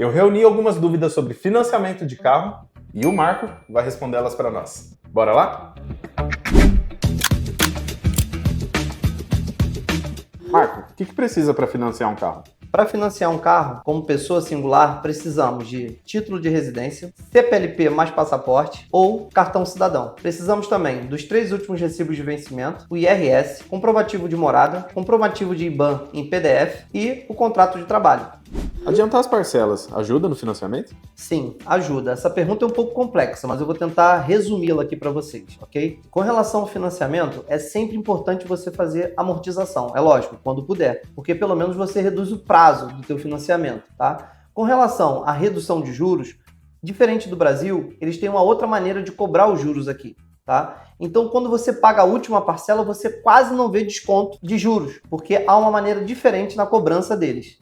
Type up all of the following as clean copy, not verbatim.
Eu reuni algumas dúvidas sobre financiamento de carro e o Marco vai responder elas para nós. Bora lá? Marco, o que precisa para financiar um carro? Para financiar um carro, como pessoa singular, precisamos de título de residência, CPLP mais passaporte ou cartão cidadão. Precisamos também dos 3 últimos recibos de vencimento, o IRS, comprovativo de morada, comprovativo de IBAN em PDF e o contrato de trabalho. Adiantar as parcelas ajuda no financiamento? Sim, ajuda. Essa pergunta é um pouco complexa, mas eu vou tentar resumi-la aqui para vocês, ok? Com relação ao financiamento, é sempre importante você fazer amortização, é lógico, quando puder, porque pelo menos você reduz o prazo do teu financiamento, tá? Com relação à redução de juros, diferente do Brasil, eles têm uma outra maneira de cobrar os juros aqui, tá? Então, quando você paga a última parcela, você quase não vê desconto de juros, porque há uma maneira diferente na cobrança deles.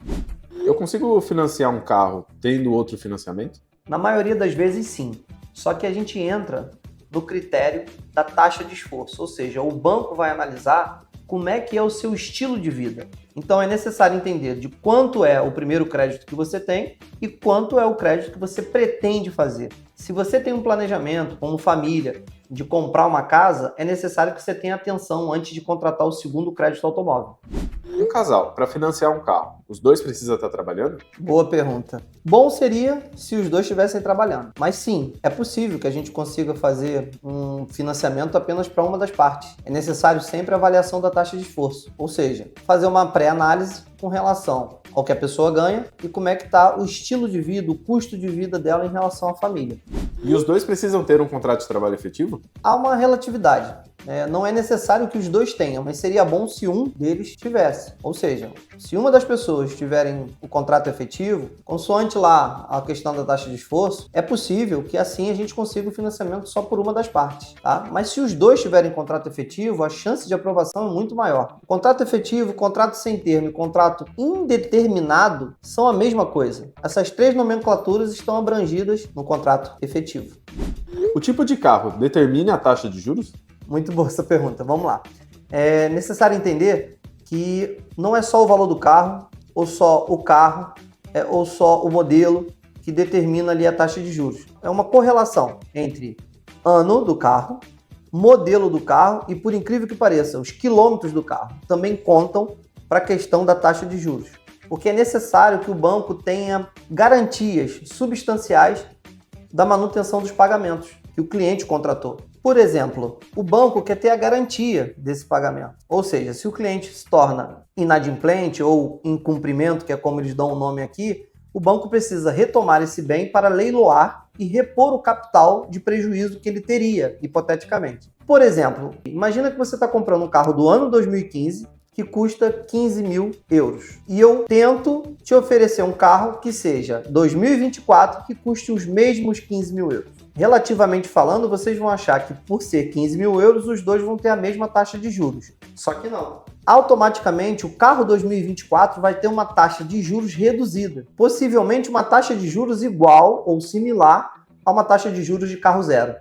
Eu consigo financiar um carro tendo outro financiamento? Na maioria das vezes, sim. Só que a gente entra no critério da taxa de esforço, ou seja, o banco vai analisar como é que é o seu estilo de vida. Então é necessário entender de quanto é o primeiro crédito que você tem e quanto é o crédito que você pretende fazer. Se você tem um planejamento, como família, de comprar uma casa, é necessário que você tenha atenção antes de contratar o segundo crédito automóvel. Um casal, para financiar um carro, os dois precisam estar trabalhando? Boa pergunta. Bom seria se os dois estivessem trabalhando. Mas sim, é possível que a gente consiga fazer um financiamento apenas para uma das partes. É necessário sempre a avaliação da taxa de esforço. Ou seja, fazer uma pré-análise com relação ao que a pessoa ganha e como é que está o estilo de vida, o custo de vida dela em relação à família. E os dois precisam ter um contrato de trabalho efetivo? Há uma relatividade. Não é necessário que os dois tenham, mas seria bom se um deles tivesse. Ou seja, se uma das pessoas tiverem o contrato efetivo, consoante lá a questão da taxa de esforço, é possível que assim a gente consiga o financiamento só por uma das partes, tá? Mas se os dois tiverem contrato efetivo, a chance de aprovação é muito maior. Contrato efetivo, contrato sem termo e contrato indeterminado são a mesma coisa. Essas 3 nomenclaturas estão abrangidas no contrato efetivo. O tipo de carro determina a taxa de juros? Muito boa essa pergunta, vamos lá. É necessário entender que não é só o valor do carro, ou só o carro, ou só o modelo que determina ali a taxa de juros. É uma correlação entre ano do carro, modelo do carro e, por incrível que pareça, os quilômetros do carro também contam para a questão da taxa de juros. Porque é necessário que o banco tenha garantias substanciais da manutenção dos pagamentos que o cliente contratou. Por exemplo, o banco quer ter a garantia desse pagamento. Ou seja, se o cliente se torna inadimplente ou incumprimento, que é como eles dão o nome aqui, o banco precisa retomar esse bem para leiloar e repor o capital de prejuízo que ele teria, hipoteticamente. Por exemplo, imagina que você está comprando um carro do ano 2015 que custa 15 mil euros. E eu tento te oferecer um carro que seja 2024 que custe os mesmos 15 mil euros. Relativamente falando, vocês vão achar que por ser 15 mil euros, os dois vão ter a mesma taxa de juros. Só que não. Automaticamente, o carro 2024 vai ter uma taxa de juros reduzida. Possivelmente uma taxa de juros igual ou similar a uma taxa de juros de carro zero.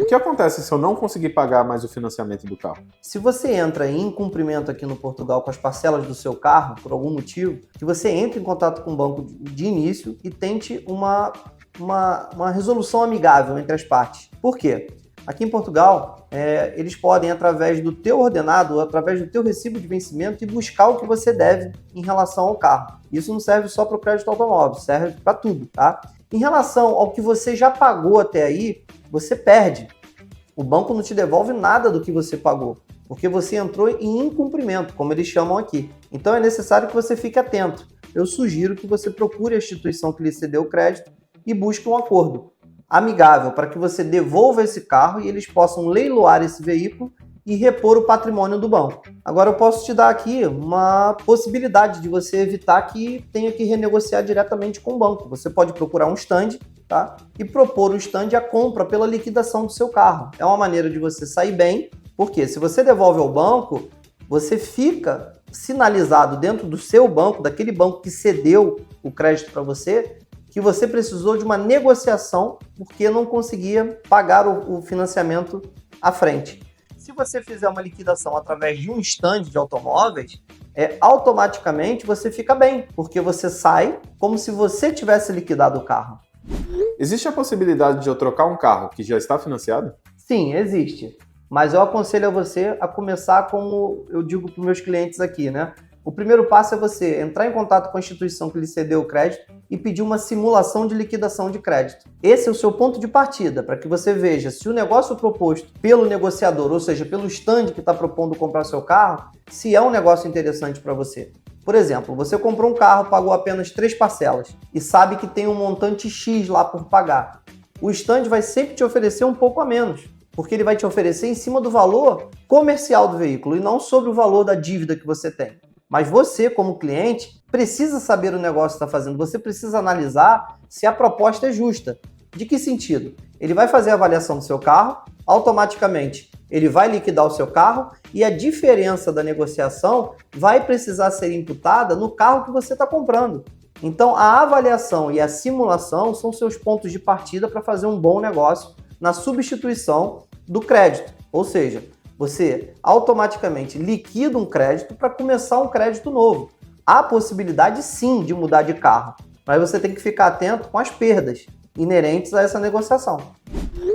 O que acontece se eu não conseguir pagar mais o financiamento do carro? Se você entra em incumprimento aqui no Portugal com as parcelas do seu carro, por algum motivo, que você entre em contato com o banco de início e tente uma resolução amigável entre as partes. Por quê? Aqui em Portugal, eles podem, através do teu ordenado, através do teu recibo de vencimento, e buscar o que você deve em relação ao carro. Isso não serve só para o crédito automóvel, serve para tudo, tá? Em relação ao que você já pagou até aí, você perde. O banco não te devolve nada do que você pagou, porque você entrou em incumprimento, como eles chamam aqui. Então é necessário que você fique atento. Eu sugiro que você procure a instituição que lhe cedeu o crédito e busque um acordo amigável para que você devolva esse carro e eles possam leiloar esse veículo e repor o patrimônio do banco. Agora eu posso te dar aqui uma possibilidade de você evitar que tenha que renegociar diretamente com o banco. Você pode procurar um stand, tá? E propor o stand a compra pela liquidação do seu carro. É uma maneira de você sair bem, porque se você devolve ao banco, você fica sinalizado dentro do seu banco, daquele banco que cedeu o crédito para você, que você precisou de uma negociação porque não conseguia pagar o financiamento à frente. Se você fizer uma liquidação através de um stand de automóveis, automaticamente você fica bem, porque você sai como se você tivesse liquidado o carro. Existe a possibilidade de eu trocar um carro que já está financiado? Sim, existe. Mas eu aconselho a você a começar como eu digo para os meus clientes aqui, né? O primeiro passo é você entrar em contato com a instituição que lhe cedeu o crédito e pedir uma simulação de liquidação de crédito. Esse é o seu ponto de partida, para que você veja se o negócio proposto pelo negociador, ou seja, pelo stand que está propondo comprar seu carro, se é um negócio interessante para você. Por exemplo, você comprou um carro, pagou apenas 3 parcelas e sabe que tem um montante X lá por pagar. O stand vai sempre te oferecer um pouco a menos, porque ele vai te oferecer em cima do valor comercial do veículo e não sobre o valor da dívida que você tem. Mas você, como cliente, precisa saber o negócio que está fazendo. Você precisa analisar se a proposta é justa. De que sentido? Ele vai fazer a avaliação do seu carro, automaticamente ele vai liquidar o seu carro e a diferença da negociação vai precisar ser imputada no carro que você está comprando. Então, a avaliação e a simulação são seus pontos de partida para fazer um bom negócio na substituição do crédito. Ou seja, você automaticamente liquida um crédito para começar um crédito novo. Há possibilidade sim de mudar de carro, mas você tem que ficar atento com as perdas inerentes a essa negociação.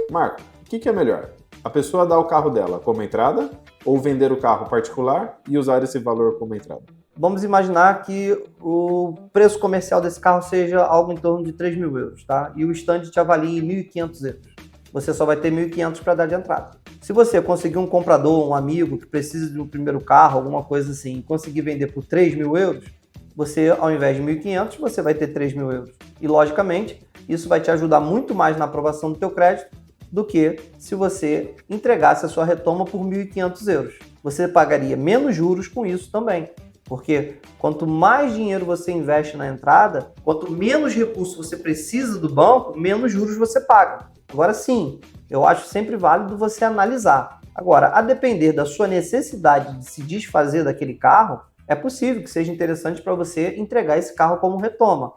Marco, o que é melhor? A pessoa dar o carro dela como entrada ou vender o carro particular e usar esse valor como entrada? Vamos imaginar que o preço comercial desse carro seja algo em torno de 3 mil euros, tá? E o stand te avalia em 1.500 euros. Você só vai ter 1.500 para dar de entrada. Se você conseguir um comprador, um amigo que precisa de um primeiro carro, alguma coisa assim, e conseguir vender por 3 mil euros, você, ao invés de 1.500, você vai ter 3 mil euros. E, logicamente, isso vai te ajudar muito mais na aprovação do teu crédito do que se você entregasse a sua retoma por 1.500 euros. Você pagaria menos juros com isso também. Porque quanto mais dinheiro você investe na entrada, quanto menos recursos você precisa do banco, menos juros você paga. Agora sim, eu acho sempre válido você analisar. Agora, a depender da sua necessidade de se desfazer daquele carro, é possível que seja interessante para você entregar esse carro como retoma.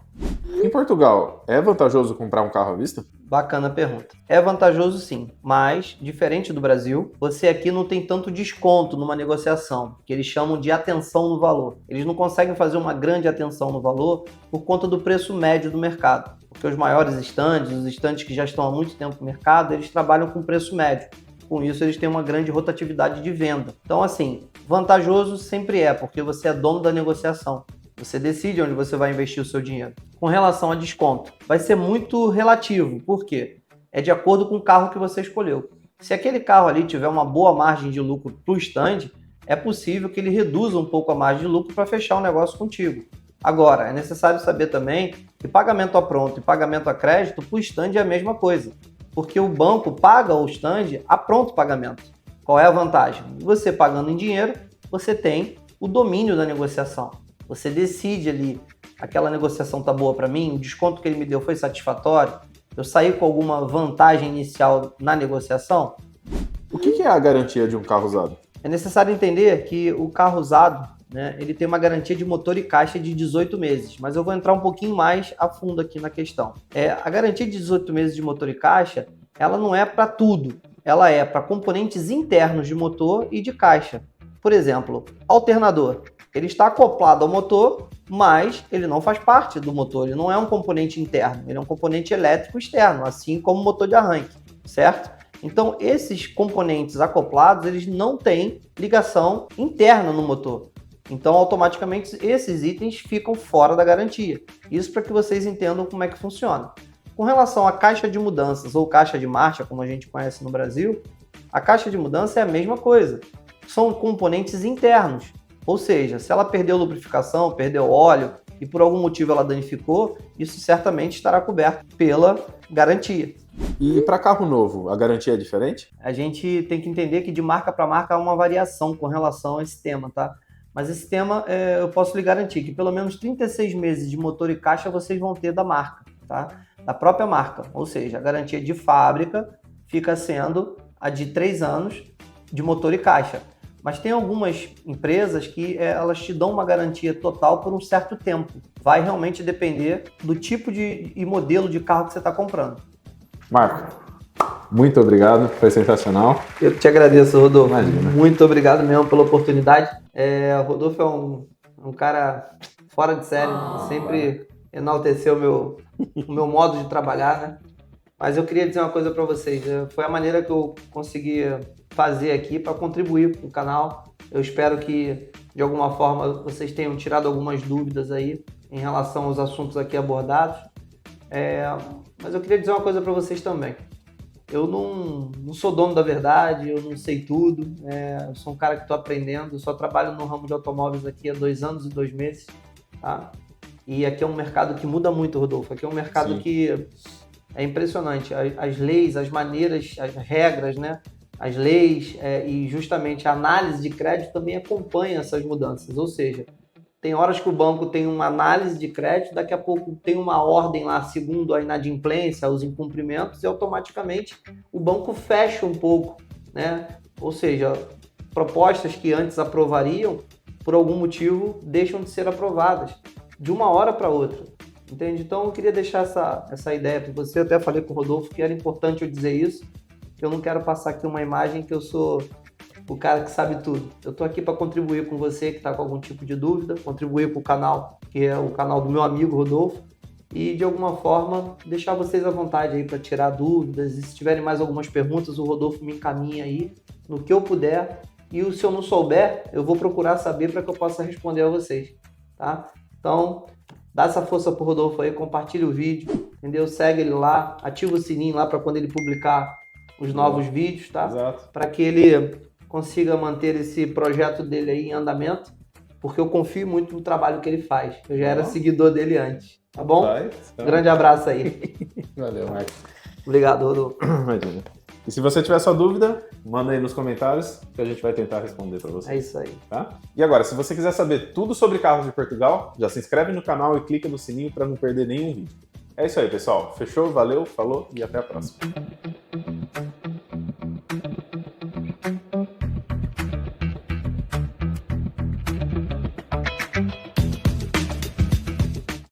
Em Portugal, é vantajoso comprar um carro à vista? Bacana pergunta. É vantajoso sim, mas, diferente do Brasil, você aqui não tem tanto desconto numa negociação, que eles chamam de atenção no valor. Eles não conseguem fazer uma grande atenção no valor por conta do preço médio do mercado. Porque os maiores estandes, os estandes que já estão há muito tempo no mercado, eles trabalham com preço médio. Com isso, eles têm uma grande rotatividade de venda. Então, assim, vantajoso sempre é, porque você é dono da negociação. Você decide onde você vai investir o seu dinheiro. Com relação a desconto, vai ser muito relativo. Por quê? É de acordo com o carro que você escolheu. Se aquele carro ali tiver uma boa margem de lucro para o stand, é possível que ele reduza um pouco a margem de lucro para fechar o negócio contigo. Agora, é necessário saber também que pagamento a pronto e pagamento a crédito para o stand é a mesma coisa. Porque o banco paga o stand a pronto pagamento. Qual é a vantagem? Você pagando em dinheiro, você tem o domínio da negociação. Você decide ali, aquela negociação tá boa para mim, o desconto que ele me deu foi satisfatório, eu saí com alguma vantagem inicial na negociação. O que é a garantia de um carro usado? É necessário entender que o carro usado, né, ele tem uma garantia de motor e caixa de 18 meses, mas eu vou entrar um pouquinho mais a fundo aqui na questão. A garantia de 18 meses de motor e caixa, ela não é para tudo, ela é para componentes internos de motor e de caixa. Por exemplo, alternador. Ele está acoplado ao motor, mas ele não faz parte do motor, ele não é um componente interno, ele é um componente elétrico externo, assim como o motor de arranque, certo? Então, esses componentes acoplados, eles não têm ligação interna no motor. Então, automaticamente, esses itens ficam fora da garantia. Isso para que vocês entendam como é que funciona. Com relação à caixa de mudanças ou caixa de marcha, como a gente conhece no Brasil, a caixa de mudança é a mesma coisa. São componentes internos. Ou seja, se ela perdeu lubrificação, perdeu óleo e por algum motivo ela danificou, isso certamente estará coberto pela garantia. E para carro novo, a garantia é diferente? A gente tem que entender que de marca para marca há uma variação com relação a esse tema, tá? Mas esse tema eu posso lhe garantir que pelo menos 36 meses de motor e caixa vocês vão ter da marca, tá? Da própria marca. Ou seja, a garantia de fábrica fica sendo a de 3 anos de motor e caixa. Mas tem algumas empresas que elas te dão uma garantia total por um certo tempo. Vai realmente depender do tipo e modelo de carro que você está comprando. Marco, muito obrigado, foi sensacional. Eu te agradeço, Rodolfo. Imagina. Muito obrigado mesmo pela oportunidade. Rodolfo é um um cara fora de série, sempre enalteceu o meu modo de trabalhar, né? Mas eu queria dizer uma coisa para vocês, foi a maneira que eu consegui fazer aqui para contribuir com o canal. Eu espero que, de alguma forma, vocês tenham tirado algumas dúvidas aí em relação aos assuntos aqui abordados. Mas eu queria dizer uma coisa para vocês também. Eu não sou dono da verdade, eu não sei tudo, eu sou um cara que estou aprendendo, só trabalho no ramo de automóveis aqui há 2 anos e 2 meses, tá? E aqui é um mercado que muda muito, Rodolfo, aqui é um mercado Sim. que é impressionante, as leis, as maneiras, as regras, né? As leis e justamente a análise de crédito também acompanha essas mudanças, ou seja, tem horas que o banco tem uma análise de crédito, daqui a pouco tem uma ordem lá segundo a inadimplência, os incumprimentos, e automaticamente o banco fecha um pouco, né? Ou seja, propostas que antes aprovariam, por algum motivo, deixam de ser aprovadas, de uma hora para outra, entende? Então eu queria deixar essa ideia para você, eu até falei com o Rodolfo que era importante eu dizer isso, que eu não quero passar aqui uma imagem que eu sou o cara que sabe tudo. Eu estou aqui para contribuir com você que está com algum tipo de dúvida, contribuir com o canal, que é o canal do meu amigo Rodolfo, e de alguma forma deixar vocês à vontade aí para tirar dúvidas, e se tiverem mais algumas perguntas, o Rodolfo me encaminha aí no que eu puder, e se eu não souber, eu vou procurar saber para que eu possa responder a vocês, tá? Então, dá essa força pro Rodolfo aí, compartilha o vídeo, entendeu? Segue ele lá, ativa o sininho lá para quando ele publicar os novos vídeos, tá? Exato. Para que ele consiga manter esse projeto dele aí em andamento, porque eu confio muito no trabalho que ele faz. Eu já era seguidor dele antes, tá bom? Grande abraço aí. Valeu, Marcos. Obrigado, Rodolfo. Imagina. E se você tiver sua dúvida, manda aí nos comentários que a gente vai tentar responder para você. É isso aí. Tá? E agora, se você quiser saber tudo sobre carros de Portugal, já se inscreve no canal e clica no sininho para não perder nenhum vídeo. É isso aí, pessoal. Fechou? Valeu, falou e até a próxima.